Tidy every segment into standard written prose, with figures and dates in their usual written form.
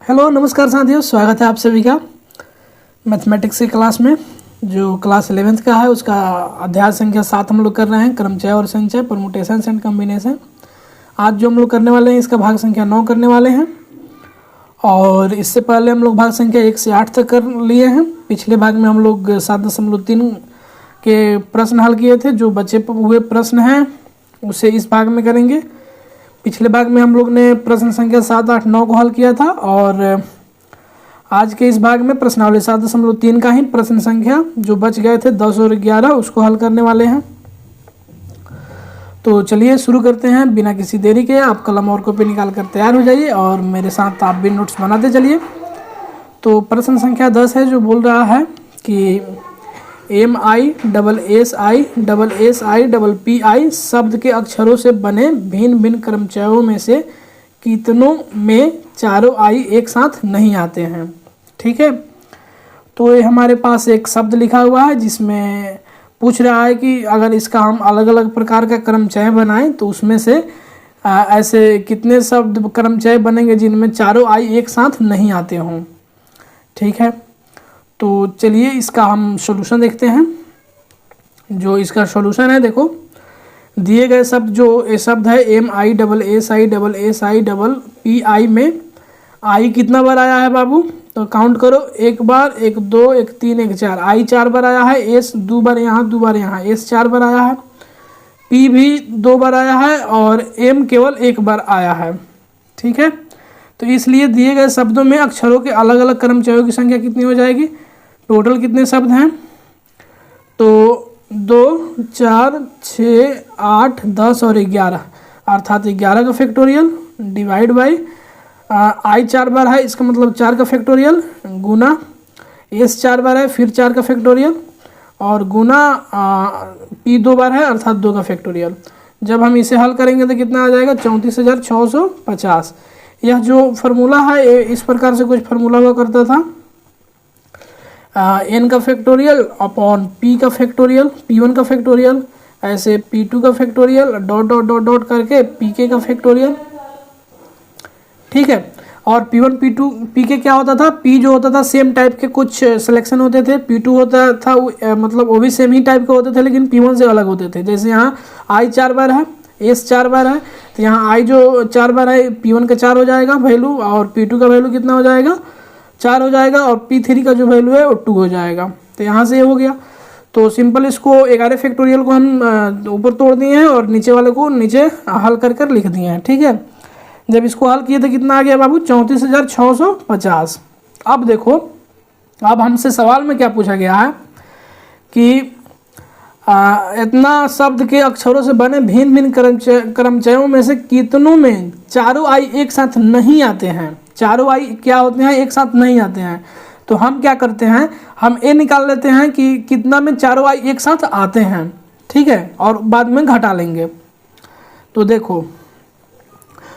Hello नमस्कार साथियों, स्वागत है आप सभी का मैथमेटिक्स की क्लास में। जो क्लास 11th का है उसका अध्याय संख्या 7 हम लोग कर रहे हैं, क्रमचय और संचय, परमुटेशन एंड कॉम्बिनेशन। आज जो हम लोग करने वाले हैं इसका भाग संख्या 9 करने वाले हैं। और इससे पहले हम लोग भाग संख्या 1 से 8 तक कर लिए हैं। पिछले भाग में हम लोग 7.3 के प्रश्न हल किए थे। जो बचे हुए प्रश्न हैं उसे इस भाग में करेंगे। पिछले भाग में हम लोग ने प्रश्न संख्या 7, 8, 9 को हल किया था और आज के इस भाग में प्रश्नावली 7.3 का ही प्रश्न संख्या जो बच गए थे 10 और 11 उसको हल करने वाले हैं। तो चलिए शुरू करते हैं बिना किसी देरी के। आप कलम और कॉपी निकाल कर तैयार हो जाइए और मेरे साथ आप भी नोट्स बनाते चलिए। तो प्रश्न संख्या 10 है जो बोल रहा है कि MI/SSI/SI/PI शब्द के अक्षरों से बने भिन्न भिन्न क्रमचयों में से कितनों में चारों आई एक साथ नहीं आते हैं। ठीक है, तो ये हमारे पास एक शब्द लिखा हुआ है जिसमें पूछ रहा है कि अगर इसका हम अलग अलग प्रकार का क्रमचय बनाएं तो उसमें से ऐसे कितने शब्द क्रमचय बनेंगे जिनमें चारों आई एक साथ नहीं आते हों। ठीक है, तो चलिए इसका हम सॉल्यूशन देखते हैं। जो इसका सॉल्यूशन है, देखो दिए गए शब्द जो ये शब्द है MI/SSI/SI/PI में आई कितना बार आया है बाबू? तो काउंट करो, एक बार, एक दो, एक तीन, एक चार। आई 4 बार आया है, एस 2 बार यहाँ, 2 बार यहाँ, एस 4 बार आया है, पी भी 2 बार आया है और एम केवल 1 बार आया है। ठीक है, तो इसलिए दिए गए शब्दों में अक्षरों के अलग अलग क्रमचयों की संख्या कितनी हो जाएगी? टोटल कितने शब्द हैं? तो 2, 4, 6, 8, 10 और 11, अर्थात 11 का फैक्टोरियल डिवाइड बाई आई 4 बार है, इसका मतलब 4 का फैक्टोरियल, गुना एस 4 बार है, फिर 4 का फैक्टोरियल और गुना पी 2 बार है, अर्थात 2 का फैक्टोरियल। जब हम इसे हल करेंगे तो कितना आ जाएगा? 34,650। यह जो फार्मूला है इस प्रकार से कुछ फार्मूला हुआ करता था, एन का फैक्टोरियल अपॉन पी का फैक्टोरियल, P1 का फैक्टोरियल, ऐसे P2 का factorial dot dot dot dot करके PK का फैक्टोरियल। ठीक है, और P1 P2 PK क्या होता था? P जो होता था सेम टाइप के कुछ सिलेक्शन होते थे, P2 होता था मतलब वो भी सेम ही टाइप के होते थे लेकिन P1 से अलग होते थे। जैसे यहाँ आई 4 बार है, एस 4 बार है, तो यहाँ आई जो 4 बार है P1 का 4 हो जाएगा वैल्यू और P2 का वैल्यू कितना हो जाएगा? 4 हो जाएगा और P3 का जो वैल्यू है वो 2 हो जाएगा। तो यहाँ से ये हो गया। तो सिंपल इसको 11 फैक्टोरियल को हम ऊपर तोड़ दिए हैं और नीचे वाले को नीचे हल कर कर लिख दिए हैं। ठीक है, जब इसको हल किए तो कितना आ गया बाबू? 34,650। अब देखो, अब हमसे सवाल में क्या पूछा गया है कि इतना शब्द के अक्षरों से बने भिन्न भिन्न क्रमचयों में से कितनों में चारों आई एक साथ नहीं आते हैं। चारों आई क्या होते हैं? एक साथ नहीं आते हैं। तो हम क्या करते हैं, हम ये निकाल लेते हैं कि कितना में चारों आई एक साथ आते हैं। ठीक है, और बाद में घटा लेंगे। तो देखो,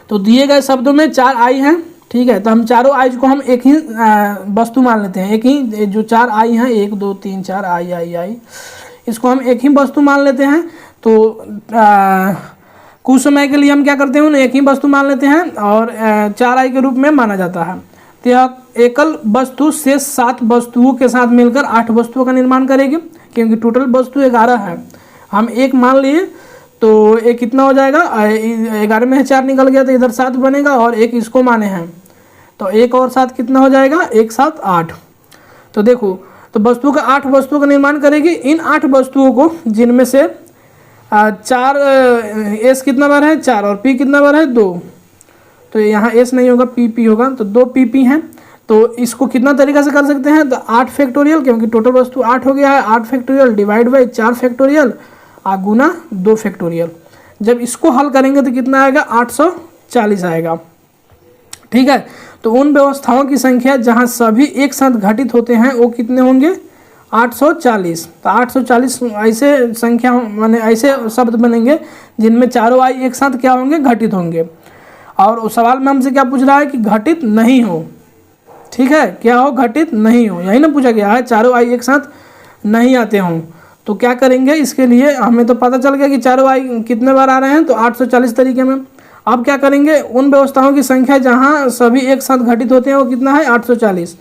तो दिए गए शब्दों में 4 आई हैं। ठीक है, तो हम चारों आई को हम एक ही वस्तु मान लेते हैं। एक ही जो 4 आई हैं, 1 2 3 4 आई आई आई, इसको हम एक ही वस्तु मान लेते हैं। तो कुछ समय के लिए हम क्या करते हैं, उन्हें एक ही वस्तु मान लेते हैं और 4 आई के रूप में माना जाता है। तो यह एकल वस्तु से 7 वस्तुओं के साथ मिलकर 8 वस्तुओं का निर्माण करेगी, क्योंकि टोटल वस्तु 11 है। हम एक मान लिए तो एक कितना हो जाएगा? 11 में 4 निकल गया तो इधर 7 बनेगा और एक इसको माने हैं तो 1 और 7 कितना हो जाएगा? 1 7 8। तो देखो, तो वस्तु का 8 वस्तुओं का निर्माण करेगी। इन 8 वस्तुओं को जिनमें से 4 एस कितना बार है? 4 और पी कितना बार है? 2। तो यहाँ एस नहीं होगा, पी होगा, तो 2 पी हैं। तो इसको कितना तरीका से कर सकते हैं? तो 8 फैक्टोरियल, क्योंकि टोटल वस्तु 8 हो गया है, 8 factorial divide by 4 factorial Guna 2 factorial. जब इसको हल करेंगे तो कितना आएगा? 840 आएगा। ठीक है, तो उन व्यवस्थाओं की संख्या जहाँ सभी एक साथ घटित होते हैं वो कितने होंगे? 840। तो 840 ऐसे संख्या माने ऐसे शब्द बनेंगे जिनमें चारों आई एक साथ क्या होंगे? घटित होंगे। और उस सवाल में हमसे क्या पूछ रहा है कि घटित नहीं हो। ठीक है, क्या हो? घटित नहीं हो, यही ना पूछा गया है, चारों आई एक साथ नहीं आते हों। तो क्या करेंगे इसके लिए? हमें तो पता चल गया कि चारों आई कितने बार आ रहे हैं, तो 840 तरीके में। अब क्या करेंगे, उन व्यवस्थाओं की संख्या जहां सभी एक साथ घटित होते हैं वो कितना है 840।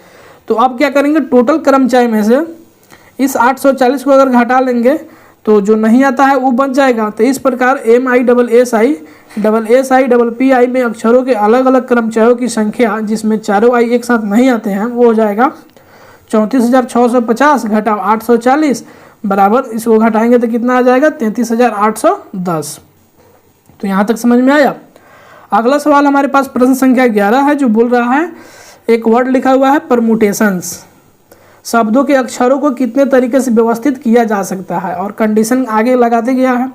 तो अब क्या करेंगे, टोटल कर्मचारी में से इस 840 को अगर घटा लेंगे तो जो नहीं आता है वो बच जाएगा। तो इस प्रकार MISSI PI में अक्षरों के अलग अलग कर्मचारियों की संख्या जिसमें चारों आई एक साथ नहीं आते हैं वो हो जाएगा 34,650 घटाव 840 बराबर, इसको घटाएंगे तो कितना आ जाएगा 33,810। तो यहाँ तक समझ में आया। अगला सवाल हमारे पास प्रश्न संख्या 11 है जो बोल रहा है, एक वर्ड लिखा हुआ है परमुटेशंस, शब्दों के अक्षरों को कितने तरीके से व्यवस्थित किया जा सकता है, और कंडीशन आगे लगाते गया है।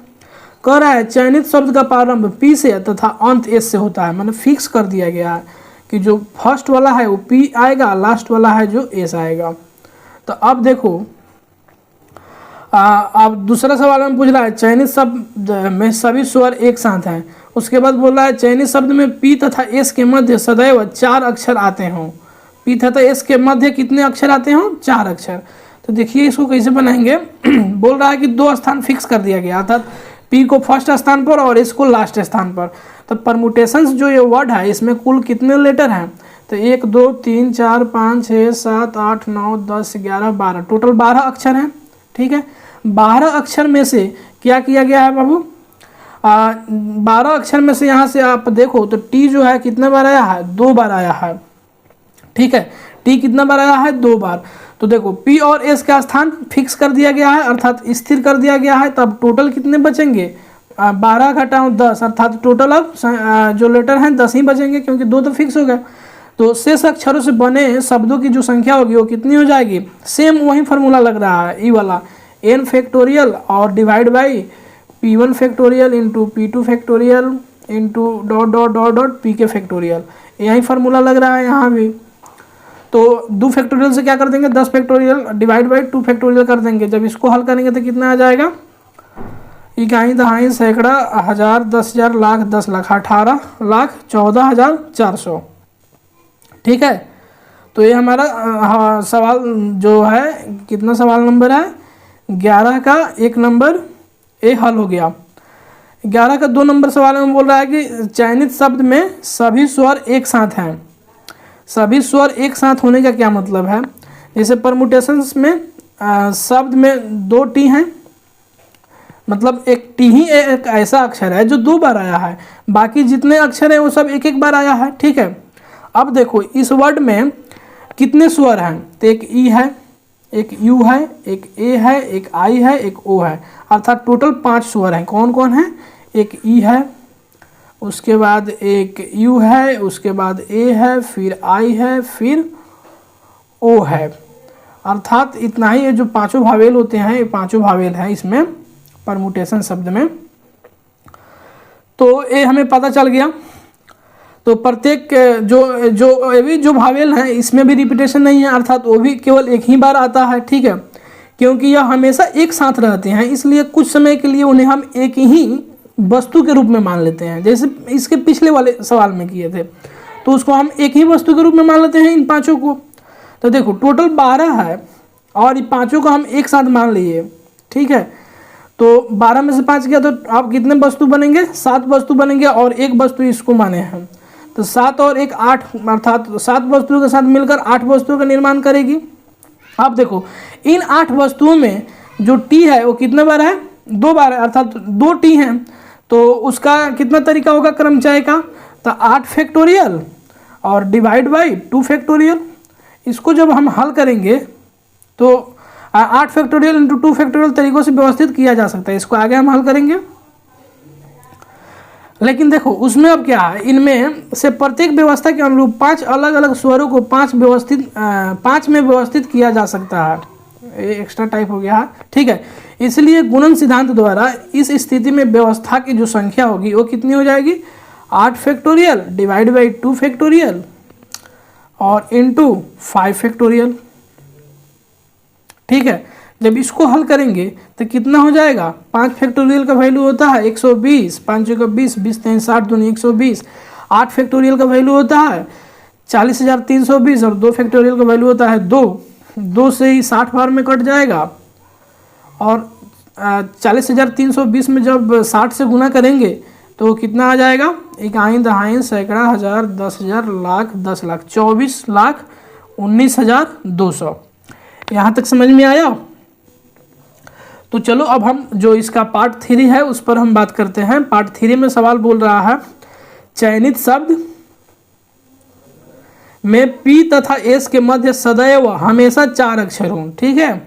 कह रहा है चयनित शब्द का प्रारंभ P से तथा अंत S से होता है, मैंने फिक्स कर दिया गया है कि जो फर्स्ट वाला है वो P आएगा, लास्ट वाला है जो S आएगा। तो अब देखो अब दूसरा सवाल में पूछ रहा है चयनित शब्द में सभी स्वर एक साथ हैं। उसके बाद बोल रहा है चयनित शब्द में P तथा S के मध्य सदैव 4 अक्षर आते हों। P तथा S के मध्य कितने अक्षर आते हों, 4 अक्षर। तो देखिए इसको कैसे बनाएंगे बोल रहा है कि 2 स्थान फिक्स कर दिया गया, अर्थात P को फर्स्ट स्थान पर और S को लास्ट स्थान पर। तो परमुटेशंस जो ये वर्ड है इसमें कुल कितने लेटर हैं, तो 1 2 3 4 5 6 7 8 9 10 11 12, टोटल 12 अक्षर हैं। ठीक है, 12 अक्षर में से क्या किया गया है बाबू, 12 अक्षर में से यहाँ से आप देखो तो T जो है कितने बार आया है, 2 बार आया है। ठीक है, T कितना बार आया है, 2 बार। तो देखो P और S का स्थान फिक्स कर दिया गया है, अर्थात स्थिर कर दिया गया है। तब टोटल कितने बचेंगे, 12 घटाओ 10, अर्थात टोटल अब जो लेटर हैं 10 ही बचेंगे क्योंकि 2 तो फिक्स हो गए। तो शेष अक्षरों से बने शब्दों की जो संख्या होगी वो कितनी हो जाएगी, सेम वही फार्मूला लग रहा है, ई वाला n फैक्टोरियल और divide by P1 factorial into P2 factorial into dot dot dot dot P के फैक्टोरियल, यही फार्मूला लग रहा है यहाँ भी। तो 2 फैक्टोरियल से क्या कर देंगे, 10 फैक्टोरियल डिवाइड बाई 2 फैक्टोरियल कर देंगे। जब इसको हल करेंगे तो कितना आ जाएगा, इकाई दहाई सैकड़ा हज़ार 10,000 लाख 10 लाख 18 लाख 14,400। ठीक है, तो ये हमारा सवाल जो है कितना सवाल नंबर है 11 का 1 नंबर ए हल हो गया। 11 का 2 नंबर सवाल में बोल रहा है कि चयनित शब्द में सभी स्वर एक साथ हैं। सभी स्वर एक साथ होने का क्या मतलब है, जैसे परमुटेशंस में शब्द में 2 T हैं, मतलब एक T ही एक ऐसा अक्षर है जो 2 बार आया है, बाकी जितने अक्षर हैं वो सब एक एक बार आया है। ठीक है, अब देखो इस वर्ड में कितने स्वर हैं, तो एक ई है, एक यू है, एक ए है, एक आई है, एक ओ है, अर्थात टोटल 5 स्वर हैं। कौन कौन है, एक ई है, उसके बाद एक यू है, उसके बाद ए है, फिर आई है, फिर ओ है, अर्थात इतना ही। ये जो 5 भावेल होते हैं ये 5 भावेल हैं इसमें परमुटेशन शब्द में। तो ये हमें पता चल गया। तो प्रत्येक जो भावेल हैं इसमें भी रिपीटेशन नहीं है, अर्थात वो भी केवल एक ही बार आता है। ठीक है, क्योंकि यह हमेशा एक साथ रहते हैं इसलिए कुछ समय के लिए उन्हें हम एक ही वस्तु के रूप में मान लेते हैं, जैसे इसके पिछले वाले सवाल में किए थे। तो उसको हम एक ही वस्तु के रूप में मान लेते हैं इन 5 को। तो देखो टोटल 12 है और इन 5 को हम एक साथ मान लिए। ठीक है, तो 12 में से 5 गया तो आप कितने वस्तु बनेंगे, 7 वस्तु बनेंगे और एक वस्तु इसको माने हैं। तो 7 और 1 8, अर्थात 7 वस्तुओं के साथ मिलकर 8 वस्तुओं का निर्माण करेगी। अब देखो इन 8 वस्तुओं में जो T है वो कितने बार है, 2 बार है, अर्थात 2 T हैं। तो उसका कितना तरीका होगा क्रमचय का, तो 8 फैक्टोरियल और डिवाइड बाई 2 फैक्टोरियल। इसको जब हम हल करेंगे तो 8 फैक्टोरियल इंटू 2 फैक्टोरियल तरीकों से व्यवस्थित किया जा सकता है, इसको आगे हम हल करेंगे। लेकिन देखो उसमें अब क्या है, इनमें से प्रत्येक व्यवस्था के अनुरूप 5 अलग अलग स्वरों को 5 में व्यवस्थित किया जा सकता है। ये एक्स्ट्रा टाइप हो गया है। ठीक है, इसलिए गुणन सिद्धांत द्वारा इस स्थिति में व्यवस्था की जो संख्या होगी वो कितनी हो जाएगी, 8 फैक्टोरियल डिवाइड बाई 2 फैक्टोरियल और इंटू 5 फैक्टोरियल। ठीक है, जब इसको हल करेंगे तो कितना हो जाएगा, 5 फैक्टोरियल का वैल्यू होता है 120, 5 का 20, 20 3 60 दूनी 120। 8 फैक्टोरियल का वैल्यू होता है 40,320 और 2 फैक्टोरियल का वैल्यू होता है 2 से ही 60 बार में कट जाएगा। और 40,320 में जब 60 से गुना करेंगे तो कितना आ जाएगा, इकाई दहाई सैकड़ा हजार 10,000 लाख 10 लाख 24,19,200। यहाँ तक समझ में आया? तो चलो अब हम जो इसका पार्ट 3 है उस पर हम बात करते हैं। पार्ट 3 में सवाल बोल रहा है चयनित शब्द में पी तथा एस के मध्य सदैव हमेशा 4 अक्षर हों। ठीक है,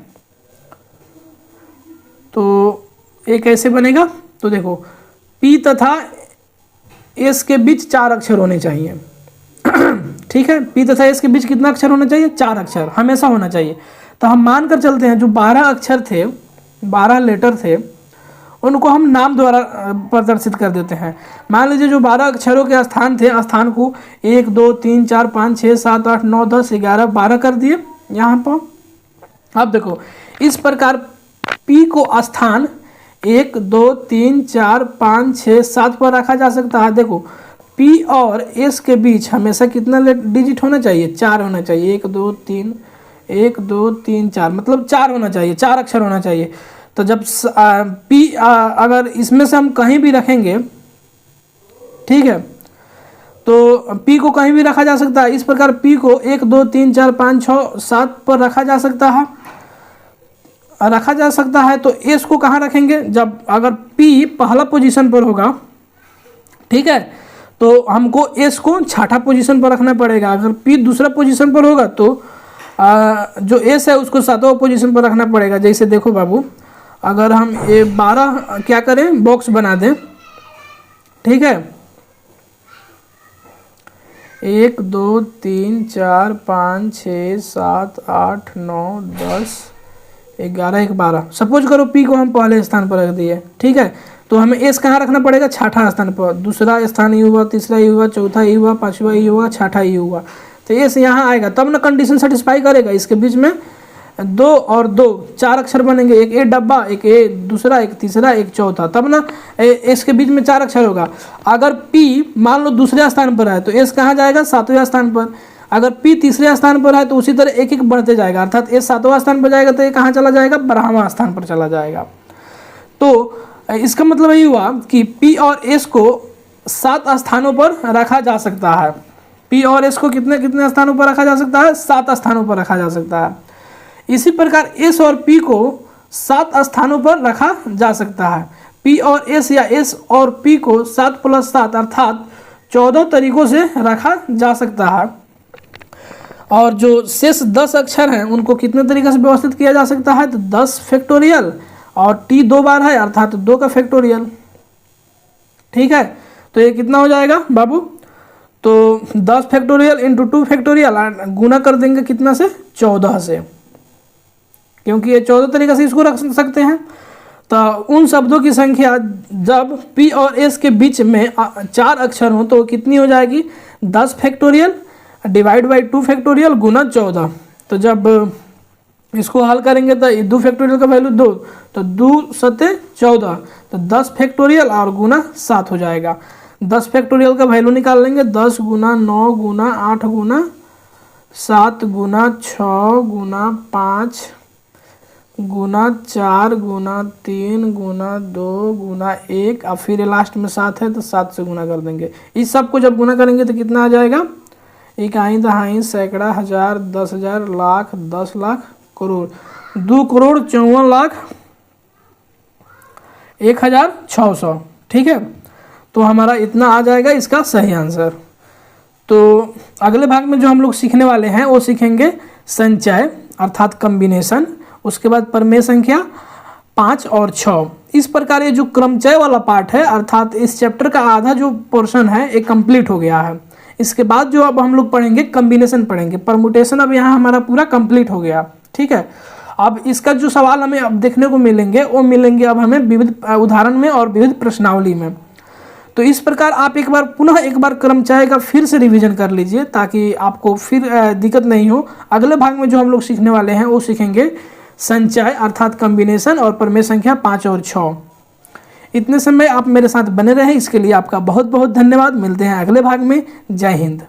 तो ये कैसे बनेगा? तो देखो पी तथा एस के बीच 4 अक्षर होने चाहिए। ठीक है, पी तथा एस के बीच कितना अक्षर होना चाहिए? 4 अक्षर हमेशा होना चाहिए। तो हम मान कर चलते हैं जो 12 अक्षर थे, 12 लेटर थे, उनको हम नाम द्वारा प्रदर्शित कर देते हैं। मान लीजिए जो 12 अक्षरों के स्थान थे, स्थान को 1 2 3 4 5 6 7 8 9 10 11 12 कर दिए यहाँ पर। अब देखो इस प्रकार पी को स्थान 1 2 3 4 5 6 7 पर रखा जा सकता है। देखो पी और एस के बीच हमेशा कितना डिजिट होना चाहिए? 4 होना चाहिए। 1 2 3 1 2 3 4 मतलब 4 होना चाहिए, 4 अक्षर होना चाहिए। तो जब पी अगर इसमें से हम कहीं भी रखेंगे, ठीक है, तो पी को कहीं भी रखा जा सकता है। इस प्रकार पी को 1 2 3 4 5 6 7 पर रखा जा सकता है। तो एस को कहाँ रखेंगे? जब अगर पी पहला पोजीशन पर होगा, ठीक है, तो हमको एस को छठा पोजीशन पर रखना पड़ेगा। अगर पी दूसरा पोजीशन पर होगा तो जो एस है उसको 7वां पोजीशन पर रखना पड़ेगा। जैसे देखो बाबू, अगर हम ये 12 क्या करें, बॉक्स बना दें, ठीक है, 1 2 3 4 5 6 7 8 9 10 11 1 12। सपोज करो पी को हम पहले स्थान पर रख दिए, ठीक है, तो हमें एस कहाँ रखना पड़ेगा? छठा स्थान पर। दूसरा स्थान ये हुआ, तीसरा ये हुआ, चौथा ये हुआ, पांचवा ये हुआ, छठा ये हुआ। तो एस यहाँ आएगा तब ना कंडीशन सेटिस्फाई करेगा। इसके बीच में 2 और 2 4 अक्षर बनेंगे, एक ए डब्बा, एक ए दूसरा, एक तीसरा, एक चौथा, तब ना एस के बीच में 4 अक्षर होगा। अगर पी मान लो दूसरे स्थान पर है तो एस कहाँ जाएगा? 7वें स्थान पर। अगर पी तीसरे स्थान पर है तो उसी तरह एक एक बढ़ते जाएगा, अर्थात एस 7वां स्थान पर जाएगा तो ये कहाँ चला जाएगा? 12वां स्थान पर चला जाएगा। तो इसका मतलब यही हुआ कि पी और एस को 7 स्थानों पर रखा जा सकता है। पी और एस को कितने कितने स्थानों पर रखा जा सकता है? 7 स्थानों पर रखा जा सकता है। इसी प्रकार एस और पी को 7 स्थानों पर रखा जा सकता है। पी और एस या एस और पी को 7 + 7 अर्थात 14 तरीकों से रखा जा सकता है। और जो शेष 10 अक्षर हैं उनको कितने तरीके से व्यवस्थित किया जा सकता है? तो 10 फैक्टोरियल और टी 2 बार है अर्थात 2 का फैक्टोरियल। ठीक है, तो ये कितना हो जाएगा बाबू? तो 10 फैक्टोरियल इंटू 2 फैक्टोरियल गुना कर देंगे कितना से? 14 से, क्योंकि ये 14 तरीके से इसको रख सकते हैं। तो उन शब्दों की संख्या जब पी और एस के बीच में 4 अक्षर हो तो कितनी हो जाएगी? 10 फैक्टोरियल डिवाइड बाई 2 फैक्टोरियल गुना 14। तो जब इसको हल करेंगे तो 2 फैक्टोरियल का वैल्यू 2, तो 2 सते 14, तो 10 फैक्टोरियल और गुना 7 हो जाएगा। 10 फैक्टोरियल का वैल्यू निकाल लेंगे, 10 गुना 9 गुना 8 गुना 7 गुना 6 गुना 5 गुना 4 गुना 3 गुना 2 गुना 1 और फिर लास्ट में 7 है तो 7 से गुना कर देंगे। इस सब को जब गुना करेंगे तो कितना आ जाएगा? इकाई दहाई सैकड़ा हजार 10,000 लाख 10 लाख करोड़ 2,54,01,600। ठीक है, तो हमारा इतना आ जाएगा इसका सही आंसर। तो अगले भाग में जो हम लोग सीखने वाले हैं वो सीखेंगे संचय अर्थात कम्बिनेशन, उसके बाद प्रमेय संख्या 5 और 6। इस प्रकार ये जो क्रमचय वाला पार्ट है अर्थात इस चैप्टर का आधा जो पोर्शन है ये कंप्लीट हो गया है। इसके बाद जो अब हम लोग पढ़ेंगे कम्बिनेशन पढ़ेंगे, परमुटेशन अब यहाँ हमारा पूरा कंप्लीट हो गया। ठीक है, अब इसका जो सवाल हमें अब देखने को मिलेंगे वो मिलेंगे अब हमें विविध उदाहरण में और विविध प्रश्नावली में। तो इस प्रकार आप पुनः एक बार क्रमचय का फिर से रिवीजन कर लीजिए ताकि आपको फिर दिक्कत नहीं हो। अगले भाग में जो हम लोग सीखने वाले हैं वो सीखेंगे संचय अर्थात कम्बिनेशन और प्रमेय संख्या 5 और 6। इतने समय आप मेरे साथ बने रहें, इसके लिए आपका बहुत बहुत धन्यवाद। मिलते हैं अगले भाग में। जय हिंद।